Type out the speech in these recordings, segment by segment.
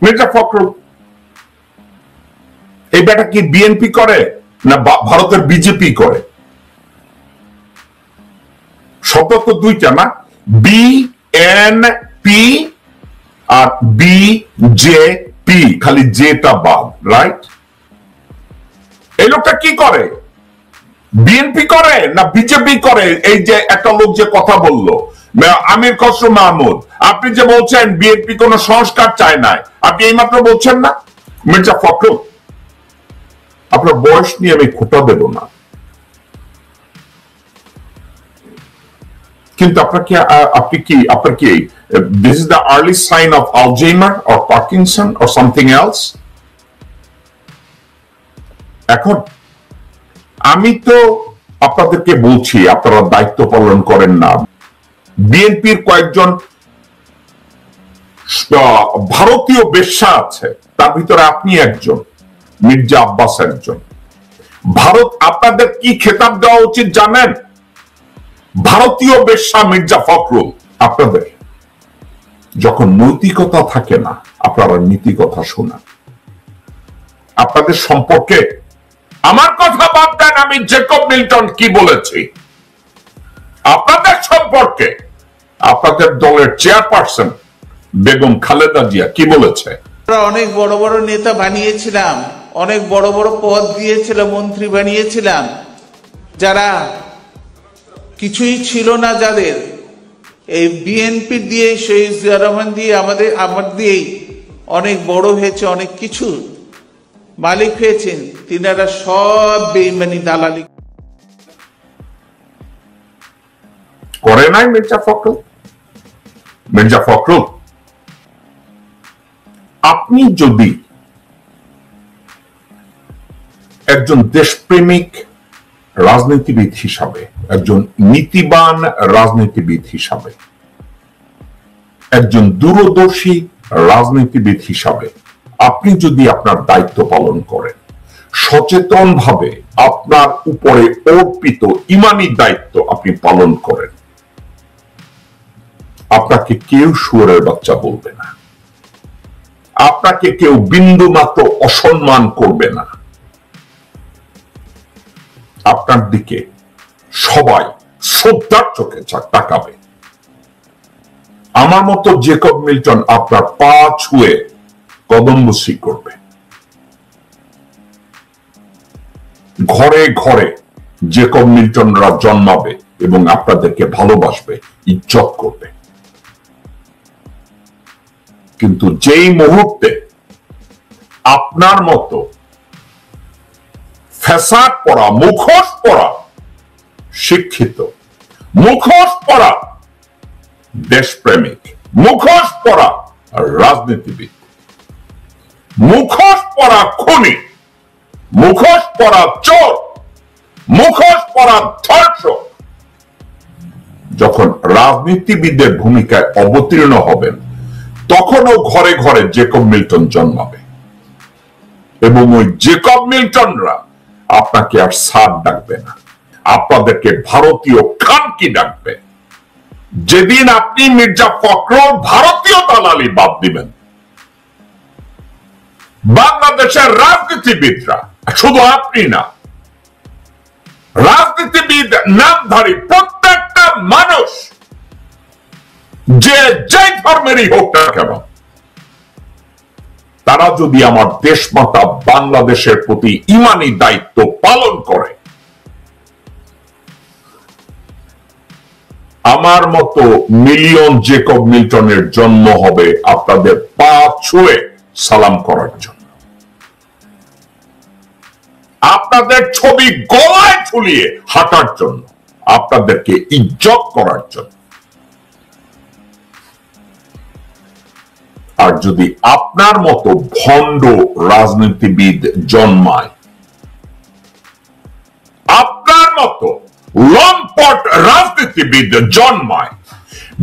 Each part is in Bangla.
মির্জা ফখরুল। এই ব্যাটা কি বিএনপি করে না ভারতের বিজেপি করে? শব্দ তো দুইটা না, বিএনপি আর বিজেপি, খালি যেটা বাদ, রাইট? এই লোকটা কি করে? বিএনপি করে না বিজেপি করে? এই যে একটা লোক যে কথা বললো আমির খসরু মাহমুদ, আপনি যে বলছেন বিএনপি কোন সংস্কার চায় না, আপনি এইমাত্র বলছেন না? মির্জা ফখরুল, আপনার বয়স নিয়ে আমি খোটা দেব না, কিন্তু আপনার কি this is the early sign of Alzheimer or Parkinson or something else? এখন আমি তো আপনাদেরকে বলছি আপনারা দায়িত্ব পালন করেন না। বিএনপির কয়েকজন ভারতীয় বেশ্যা আছে, তার ভিতরে আপনি একজন, মির্জা আব্বাস একজন। ভারত আপনাদের কি খেতাব দেওয়া উচিত জানেন? ভারতীয় বেশ্যা মির্জা ফখরুল। আপনাদের যখন নৈতিকতা থাকে না, আপনারা নীতি কথা শোনান। আপনাদের সম্পর্কে আমার কথা বাদ দেন, আমি জেকব মিল্টন কি বলেছি আপনাদের সম্পর্কে, আপনাদের দলের চেয়ারপারসন বেগম খালেদা জিয়া কি বলেছে? অনেক বড় বড় নেতা বানিয়েছিলাম, অনেক বড় বড় পদ দিয়েছিলাম, মন্ত্রী বানিয়েছিলাম, যারা কিছুই ছিল না, যাদের এই বিএনপি দিয়ে, শহীদ জিয়া রহমান দিয়ে, আমার দিয়েই অনেক বড় হয়েছে, অনেক কিছু মালিক হয়েছেন, তিনারা সব বেঈমানি দালালি করে নাই মির্জা ফখরুল। মির্জা ফখরুল, আপনি যদি একজন দেশপ্রেমিক রাজনীতিবিদ হিসাবে, একজন নীতিবান রাজনীতিবিদ হিসাবে, একজন দূরদর্শী রাজনীতিবিদ হিসাবে আপনি যদি আপনার দায়িত্ব পালন করেন, সচেতন ভাবে আপনার উপরে অর্পিত ইমানি দায়িত্ব আপনি পালন করেন, আপনাকে কেউ শুয়োরের বাচ্চা বলবে না, আপনাকে কেউ বিন্দু মাত্র অসম্মান করবে না, আপনার দিকে সবাই শ্রদ্ধার চোখে তাকাবে। আমার মতো জেকব মিল্টন আপনার পা ছুঁয়ে কদমবুসি করবে। ঘরে ঘরে জেকব মিল্টনরা জন্মাবে এবং আপনাদেরকে ভালোবাসবে, ইজ্জত করবে। কিন্তু যেই মুহূর্তে আপনার মতো ফ্যাসাদ পড়া, মুখোশ পড়া শিক্ষিত, মুখোশ পড়া দেশপ্রেমিক, মুখোশ পড়া রাজনীতিবিদ, মুখোশ পড়া খুনি, মুখোশ পড়া চোর, মুখোশ পড়া ধর্ষক যখন রাজনীতিবিদের ভূমিকায় অবতীর্ণ হবেন, তখনও ঘরে ঘরে জেকব মিল্টন জন্মাবে এবং ওই জেকব মিল্টনরা আপনাকে আর স্যার ডাকবে না, আপনাদেরকে ভারতীয় খানকি ডাকবে। যেদিন আপনি মির্জা ফখরুল ভারতীয় দালালি বাদ দিবেন, বাংলাদেশের রাজনীতিবিদরা, শুধু আপনি না, রাজনীতিবিদ নামধারী প্রত্যেকটা মানুষ যে ধর্মেরই হোক না কেন, তারা যদি আমার দেশমাতা বাংলাদেশের প্রতি ইমানি দায়িত্ব পালন করে, আমার মতো মিলিয়ন জেকব মিল্টনের জন্ম হবে আপনাদের পা ছুঁয়ে সালাম করার জন্য, আপনাদের ছবি গলায় ঝুলিয়ে হাঁটার জন্য, আপনাদেরকে ইজ্জত করার জন্য। আর যদি আপনার মতো ভণ্ড রাজনীতিবিদ জন্মায়, আপনার মতো লম্পট রাজনীতিবিদ জন্মায়,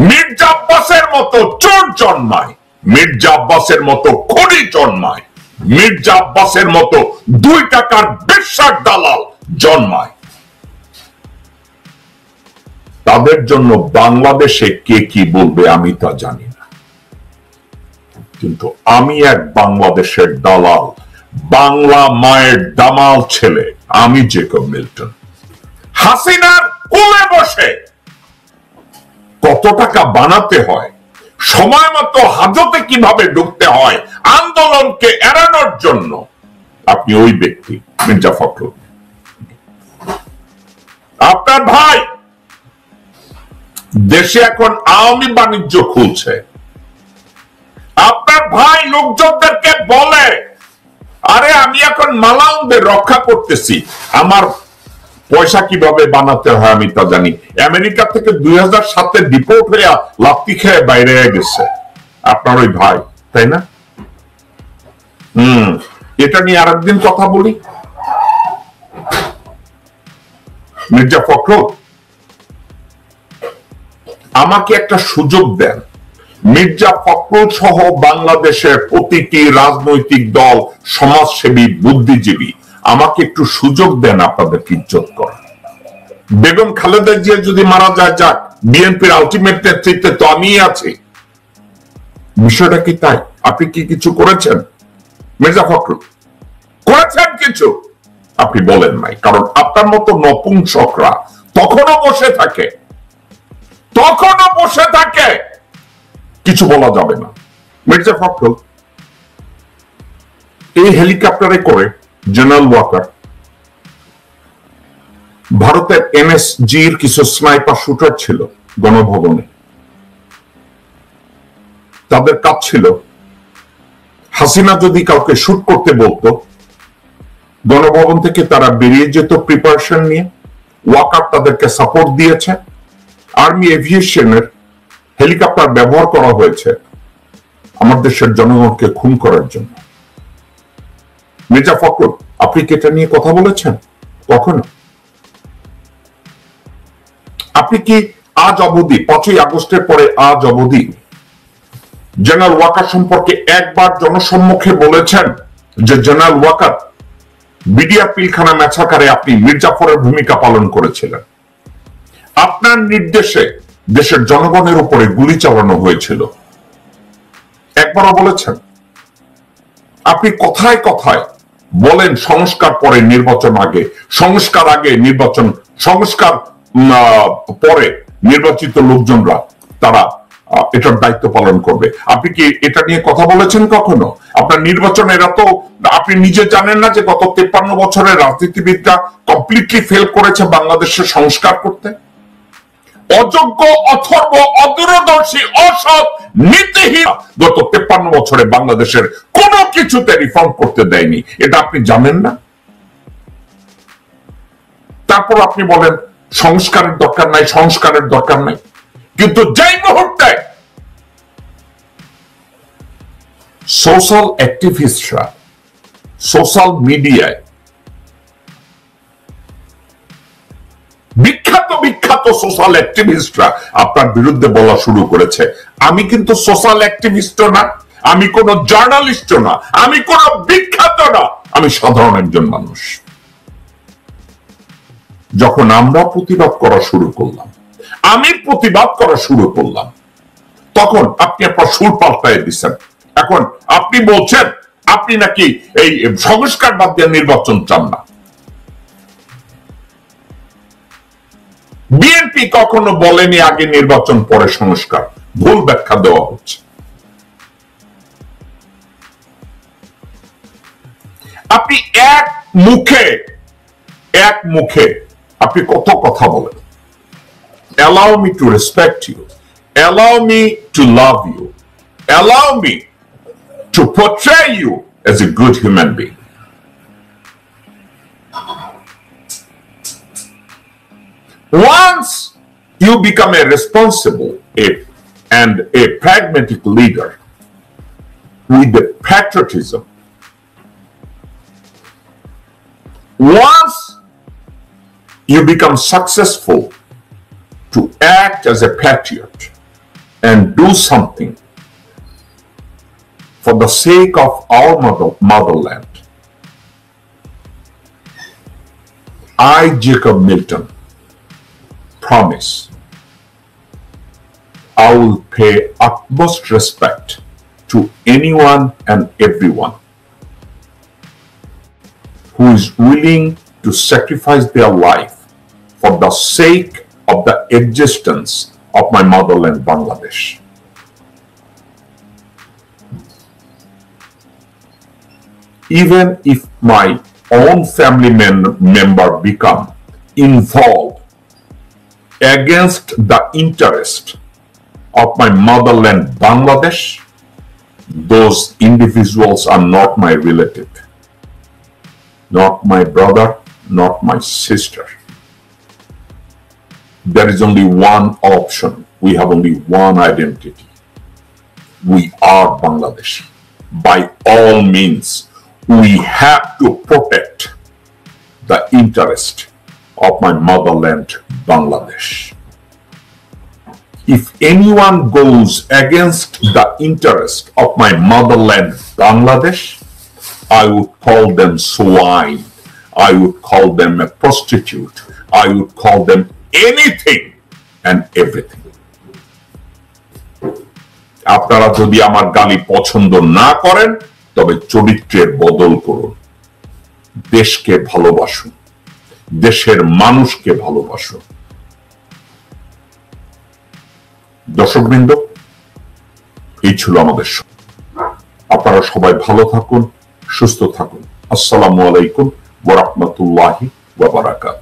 মির্জা আব্বাসের মতো চোর জন্মায়, মির্জা আব্বাসের মতো খুনি জন্মায়, মির্জা আব্বাসের মতো 2 টাকার বেশ্যার দালাল জন্মায়, তাদের জন্য বাংলাদেশে কে কি বলবে আমি তা জানি না, কিন্তু আমি এক বাংলাদেশের দালাল, বাংলা মায়ের দামাল ছেলে, আমি জেকব মিল্টন। হাসিনার কোলে বসে কত টাকা বানাতে হয়, সময় মতো হাজতে কিভাবে ঢুকতে হয় আন্দোলনকে এড়ানোর জন্য, আপনি ওই ব্যক্তি মির্জা ফখরুল। আপনার ভাই দেশে এখন আওয়ামী বাণিজ্য খুলছে। আপনার ভাই লোকজনদেরকে বলে, আরে আমি এখন মালাউনদের রক্ষা করতেছি, আমার পয়সা কিভাবে বানাতে হয় আমি তা জানি। আমেরিকা থেকে 2007-এ ডিপোর্ট হয়ে লাত্তি খেয়ে বাইরে গেছে আপনার ওই ভাই, তাই না? এটা নিয়ে আরেকদিন কথা বলি। মির্জা ফখরুল, আমাকে একটা সুযোগ দেন। মির্জা ফখরুল সহ বাংলাদেশের প্রতিটি রাজনৈতিক দল, সমাজসেবী, বুদ্ধিজীবী, আমাকে একটু সুযোগ দেন আপনাদেরকে ইজ্জত করার। বেগম খালেদা জিয়া যদি মারা যায়, যাক, বিএনপির আলটিমেট নেতৃত্বে তো আমিই আছি। বিষয়টা কি তাই? আপনি কি কিছু করেছেন মির্জা ফখরুল? করেছেন কিছু? আপনি বলেন নাই, কারণ আপনার মতো নপুংসকরা তখনও বসে থাকে, কিছু বলা যাবে না। মির্জা ফখরুল, এই হেলিকপ্টারে করে জেনারেল ওয়াকার ভারতের এনএসজির কিছু স্নাইপার শুটার ছিল গণভবনে। তাদের কাজ ছিল, হাসিনা যদি কাউকে শুট করতে বলতো, গণভবন থেকে তারা বেরিয়ে যেত প্রিপারেশন নিয়ে। ওয়াকার তাদেরকে সাপোর্ট দিয়েছে। আর্মি এভিয়েশনের হেলিকপ্টার ব্যবহার করা হয়েছে আমার দেশের জনগণকে খুন করার জন্য। মির্জা ফখরুল, আপনি কি এটা নিয়ে কথা বলেছেন কখনো? আপনি কি আজ অবধি, 5ই আগস্টের পরে আজ অবধি জেনারেল ওয়াকার সম্পর্কে একবার জনসম্মুখে বলেছেন যে জেনারেল ওয়াকার বিডিআর পিলখানা ম্যাসাকারে আপনি মির্জাফরের ভূমিকা পালন করেছিলেন, আপনার নির্দেশে দেশের জনগণের উপরে গুলি চালানো হয়েছিল, একবারও বলেছেন? আপনি কথায় কথায় বলেন সংস্কার পরে নির্বাচন আগে, সংস্কার আগে নির্বাচন, সংস্কার পরে নির্বাচিত লোকজনরা তারা এটার দায়িত্ব পালন করবে। আপনি কি এটা নিয়ে কথা বলেছেন কখনো? আপনার নির্বাচনের এত, আপনি নিজে জানেন না যে গত 53 বছরের রাজনীতিবিদরা কমপ্লিটলি ফেল করেছে বাংলাদেশের সংস্কার করতে? অযোগ্য, অথর্ব, অদূরদর্শী, অসৎ, নীতিহীন গত 53 বছরে বাংলাদেশের কোনো কিছুতে রিফর্ম করতে দেয়নি, এটা আপনি জানেন না? তারপর আপনি বলেন সংস্কারের দরকার নাই, সংস্কারের দরকার নাই। কিন্তু যেই মুহূর্তে সোশ্যাল অ্যাক্টিভিস্টরা সোশ্যাল মিডিয়ায় বিখ্যাত বিখ্যাত সোশ্যাল অ্যাক্টিভিস্টরা আপনার বিরুদ্ধে বলা শুরু করেছে, আমি কিন্তু সোশ্যাল অ্যাক্টিভিস্টও না, আমি কোন জার্নালিস্টও না, আমি কোন বিখ্যাত না, আমি সাধারণ একজন মানুষ। যখন আমরা প্রতিবাদ করা শুরু করলাম, আমি প্রতিবাদ করা শুরু করলাম, তখন আপনি আপনার সুর পাল্টায় দিচ্ছেন। এখন আপনি বলছেন আপনি নাকি এই সংস্কার বাদ দিয়ে নির্বাচন চান না। বিএনপি কখনো বলেনি আগে নির্বাচন পরে সংস্কার, ভুল ব্যাখ্যা দেওয়া হচ্ছে। আপনি এক মুখে আপনি কত কথা বলেন। Allow me to respect you. Allow me to love you. Allow me to portray you as a good human being. Once you become a responsible and a pragmatic leader with the patriotism, once you become successful to act as a patriot and do something for the sake of our motherland, I, Jacob Milton, promise I will pay utmost respect to anyone and everyone who is willing to sacrifice their life for the sake of the existence of my motherland, Bangladesh. Even if my own family member become involved against the interest of my motherland, Bangladesh, those individuals are not my relative, not my brother, not my sister. There is only one option. We have only one identity. We are Bangladeshi. By all means, we have to protect the interest of my motherland, Bangladesh. If anyone goes against the interest of my motherland, Bangladesh, I would call them swine. I would call them a prostitute. I would call them anything and everything. আপনারা যদি আমার গালি পছন্দ না করেন তবে চরিত্রের বদল করুন, দেশকে ভালোবাসুন, দেশের মানুষকে ভালোবাসুন। দর্শকবৃন্দ, এই ছিল আমাদের। আপনারা সবাই ভালো থাকুন, সুস্থ থাকুন। আসসালামু আলাইকুম ওয়া রাহমাতুল্লাহি ওয়া বারাকাতুহু।